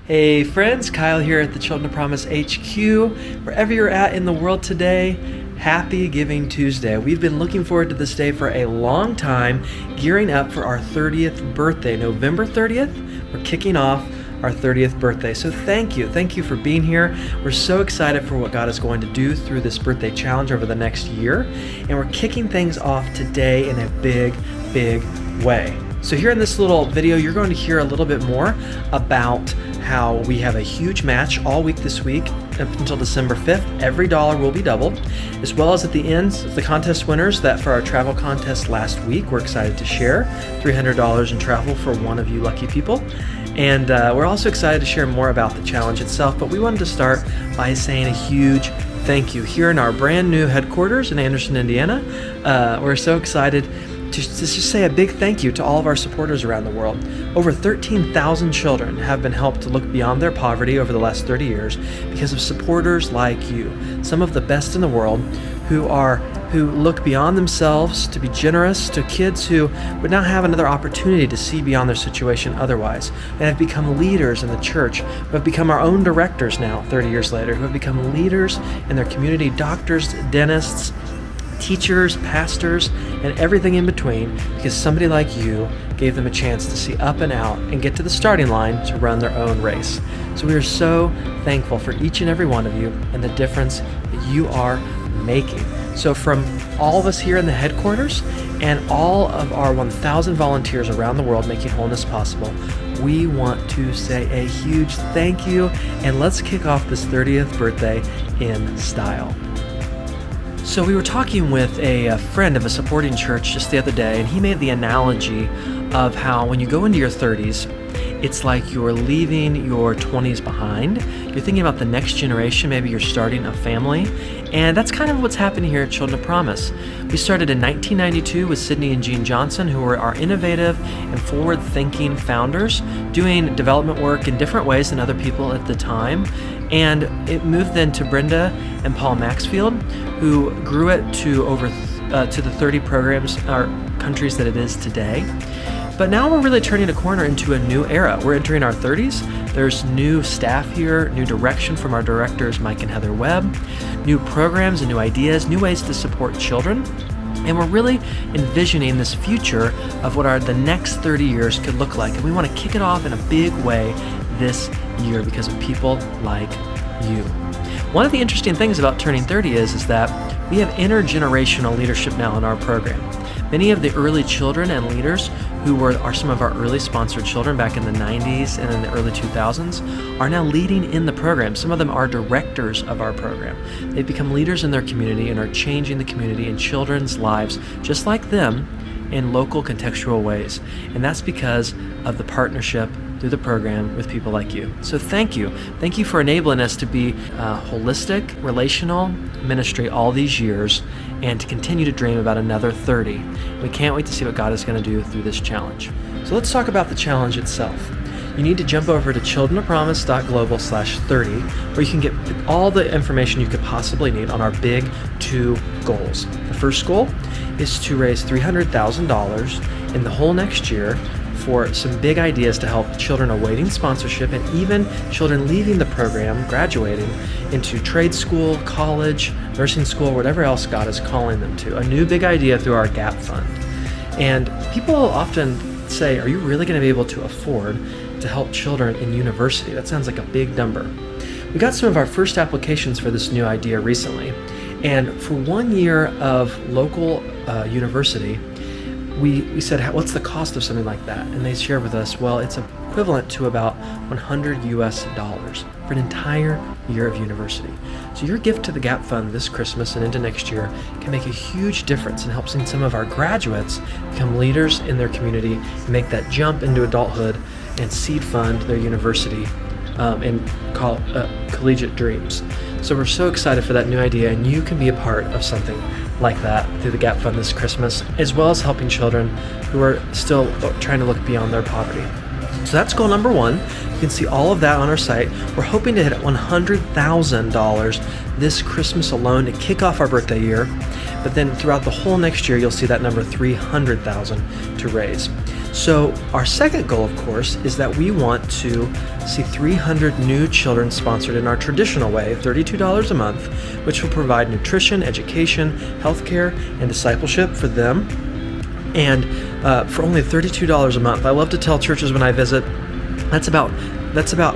Hey friends, Kyle here at the Children of Promise HQ. Wherever you're at in the world today, happy Giving Tuesday. We've been looking forward to this day for a long time, gearing up for our 30th birthday. November 30th, we're kicking off our 30th birthday. So thank you for being here. We're so excited for what God is going to do through this birthday challenge over the next year. And we're kicking things off today in a big way. So here in this little video, you're going to hear a little bit more about how we have a huge match all week this week up until December 5th. Every dollar will be doubled, as well as at the end, the contest winners that for our travel contest last week, we're excited to share $300 in travel for one of you lucky people. And we're also excited to share more about the challenge itself, but we wanted to start by saying a huge thank you here in our brand new headquarters in Anderson, Indiana. We're so excited to just say a big thank you to all of our supporters around the world. Over 13,000 children have been helped to look beyond their poverty over the last 30 years because of supporters like you, some of the best in the world who look beyond themselves to be generous to kids who would not have another opportunity to see beyond their situation otherwise, and have become leaders in the church, who have become our own directors now 30 years later, who have become leaders in their community, doctors, dentists, teachers, pastors, and everything in between, because somebody like you gave them a chance to see up and out and get to the starting line to run their own race. So we are so thankful for each and every one of you and the difference that you are making. So from all of us here in the headquarters and all of our 1,000 volunteers around the world making wholeness possible, we want to say a huge thank you, and let's kick off this 30th birthday in style. So we were talking with a friend of a supporting church just the other day, and he made the analogy of how when you go into your 30s, it's like you're leaving your 20s behind. You're thinking about the next generation, maybe you're starting a family, and that's kind of what's happening here at Children of Promise. We started in 1992 with Sydney and Jean Johnson, who were our innovative and forward-thinking founders, doing development work in different ways than other people at the time. And it moved then to Brenda and Paul Maxfield, who grew it to over to the 30 programs or countries that it is today. But now we're really turning a corner into a new era. We're entering our 30s. There's new staff here, new direction from our directors, Mike and Heather Webb, new programs and new ideas, new ways to support children. And we're really envisioning this future of what the next 30 years could look like. And we want to kick it off in a big way this year because of people like you. One of the interesting things about turning 30 is that we have intergenerational leadership now in our program. Many of the early children and leaders who are some of our early sponsored children back in the 90s and in the early 2000s are now leading in the program. Some of them are directors of our program. They've become leaders in their community and are changing the community and children's lives just like them in local contextual ways. And that's because of the partnership through the program with people like you. So thank you. Thank you for enabling us to be a holistic, relational ministry all these years and to continue to dream about another 30. We can't wait to see what God is going to do through this challenge. So let's talk about the challenge itself. You need to jump over to childrenofpromise.global/30, where you can get all the information you could possibly need on our big 2 goals. The first goal is to raise $300,000 in the whole next year for some big ideas to help children awaiting sponsorship and even children leaving the program, graduating into trade school, college, nursing school, whatever else God is calling them to. A new big idea through our GAP fund. And people often say, are you really going to be able to afford to help children in university? That sounds like a big number. We got some of our first applications for this new idea recently. And for 1 year of local university, we said, what's the cost of something like that? And they shared with us, well, it's equivalent to about $100 for an entire year of university. So your gift to the GAP Fund this Christmas and into next year can make a huge difference in helping some of our graduates become leaders in their community and make that jump into adulthood and seed fund their university and collegiate dreams. So we're so excited for that new idea, and you can be a part of something like that through the GAP Fund this Christmas, as well as helping children who are still trying to look beyond their poverty. So that's goal number 1. You can see all of that on our site. We're hoping to hit $100,000 this Christmas alone to kick off our birthday year. But then throughout the whole next year, you'll see that number $300,000 to raise. So our second goal, of course, is that we want to see 300 new children sponsored in our traditional way, $32 a month, which will provide nutrition, education, healthcare, and discipleship for them. And for only $32 a month, I love to tell churches when I visit, that's about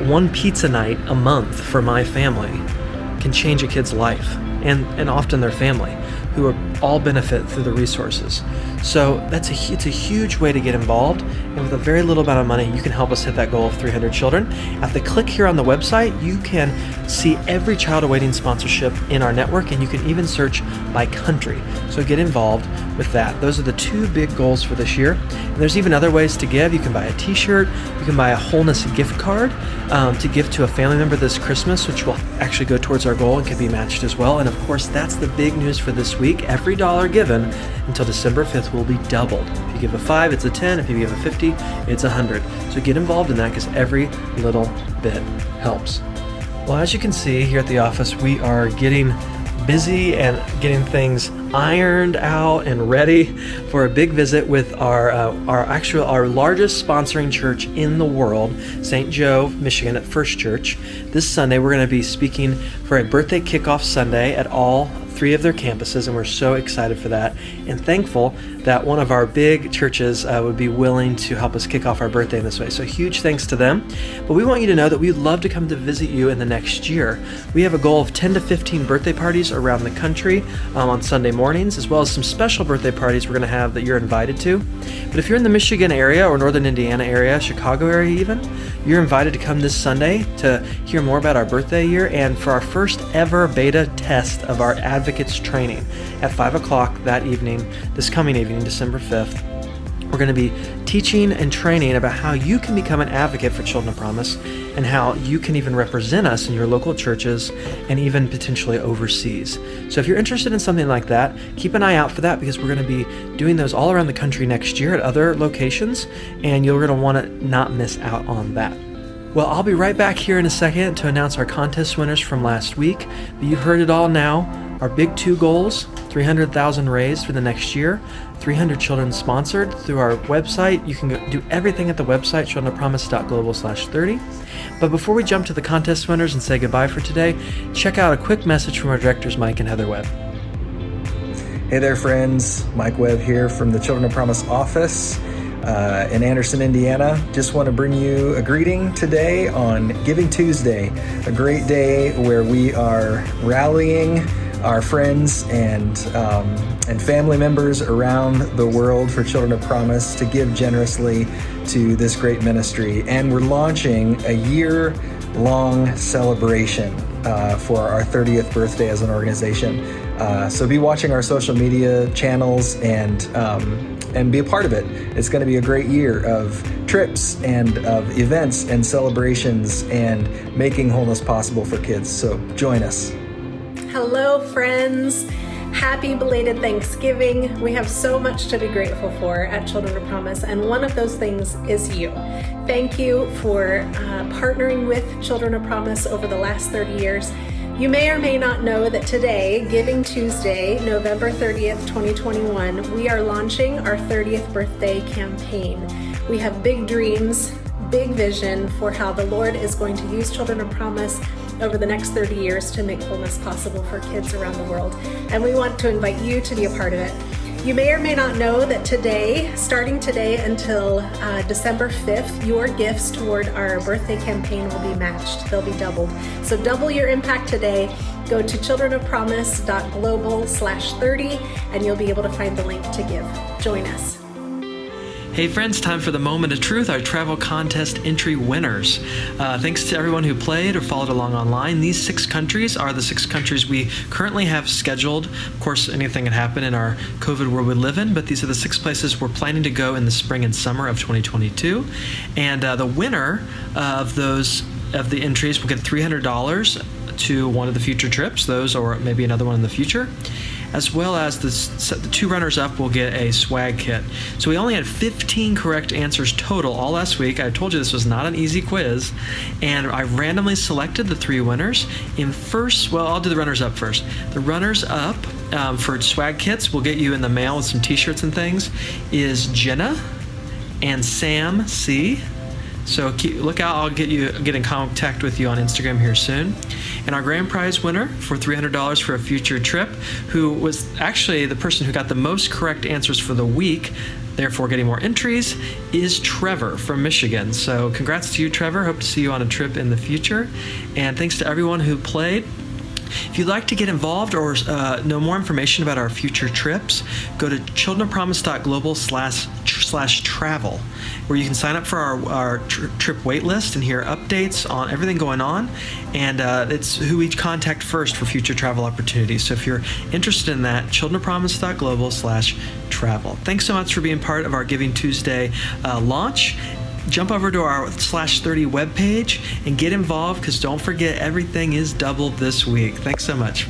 one pizza night a month for my family can change a kid's life, and often their family, who are all benefit through the resources. So it's a huge way to get involved, and with a very little amount of money, you can help us hit that goal of 300 children. At the click here on the website, you can see every child awaiting sponsorship in our network, and you can even search by country. So get involved with that. Those are the two big goals for this year. And there's even other ways to give. You can buy a t-shirt, you can buy a Wholeness gift card to give to a family member this Christmas, which will actually go towards our goal and can be matched as well. And of course, that's the big news for this week. Every dollar given until December 5th will be doubled. If you give a 5, it's a 10. If you give a 50, it's 100. So get involved in that because every little bit helps. Well, as you can see here at the office, we are getting busy and getting things ironed out and ready for a big visit with our largest sponsoring church in the world, St. Joe, Michigan at First Church. This Sunday, we're going to be speaking for a birthday kickoff Sunday at all 3 of their campuses, and we're so excited for that and thankful that one of our big churches would be willing to help us kick off our birthday in this way. So huge thanks to them. But we want you to know that we'd love to come to visit you in the next year. We have a goal of 10 to 15 birthday parties around the country on Sunday mornings, as well as some special birthday parties we're going to have that you're invited to. But if you're in the Michigan area or Northern Indiana area, Chicago area even, you're invited to come this Sunday to hear more about our birthday year and for our first ever beta test of our Advocates training at 5 o'clock that evening, this coming evening, December 5th. We're going to be teaching and training about how you can become an advocate for Children of Promise and how you can even represent us in your local churches and even potentially overseas. So if you're interested in something like that, keep an eye out for that because we're going to be doing those all around the country next year at other locations, and you're going to want to not miss out on that. Well, I'll be right back here in a second to announce our contest winners from last week, but you've heard it all now. Our big 2 goals, 300,000 raised for the next year, 300 children sponsored through our website. You can do everything at the website, childrenofpromise.global/30. But before we jump to the contest winners and say goodbye for today, check out a quick message from our directors, Mike and Heather Webb. Hey there, friends. Mike Webb here from the Children of Promise office in Anderson, Indiana. Just want to bring you a greeting today on Giving Tuesday, a great day where we are rallying our friends and family members around the world for Children of Promise to give generously to this great ministry. And we're launching a year-long celebration for our 30th birthday as an organization. So be watching our social media channels and be a part of it. It's going to be a great year of trips and of events and celebrations and making wholeness possible for kids. So join us. Hello, friends. Happy belated Thanksgiving. We have so much to be grateful for at Children of Promise, and one of those things is you. Thank you for partnering with Children of Promise over the last 30 years. You may or may not know that today, Giving Tuesday, November 30th, 2021, we are launching our 30th birthday campaign. We have big dreams, big vision for how the Lord is going to use Children of Promise over the next 30 years to make wholeness possible for kids around the world. And we want to invite you to be a part of it. You may or may not know that today, starting today until December 5th, your gifts toward our birthday campaign will be matched. They'll be doubled. So double your impact today. Go to childrenofpromise.global/30 and you'll be able to find the link to give. Join us. Hey friends, time for the moment of truth, our travel contest entry winners. Thanks to everyone who played or followed along online. These 6 countries are the 6 countries we currently have scheduled. Of course, anything can happen in our COVID world we live in, but these are the 6 places we're planning to go in the spring and summer of 2022. And the winner of the entries will get $300 to one of the future trips, those or maybe another one in the future, as well as the 2 runners-up will get a swag kit. So we only had 15 correct answers total all last week. I told you this was not an easy quiz, and I randomly selected the 3 winners. I'll do the runners-up first. The runners-up for swag kits will get you in the mail with some t-shirts and things is Jenna, and Sam C. So look out, I'll get in contact with you on Instagram here soon. And our grand prize winner for $300 for a future trip, who was actually the person who got the most correct answers for the week, therefore getting more entries, is Trevor from Michigan. So congrats to you, Trevor. Hope to see you on a trip in the future. And thanks to everyone who played. If you'd like to get involved or know more information about our future trips, go to childrenofpromise.global/travel, where you can sign up for our trip wait list and hear updates on everything going on. And it's who we contact first for future travel opportunities. So if you're interested in that, childrenofpromise.global/travel. Thanks so much for being part of our Giving Tuesday launch. Jump over to our /30 webpage and get involved, because don't forget, everything is doubled this week. Thanks so much.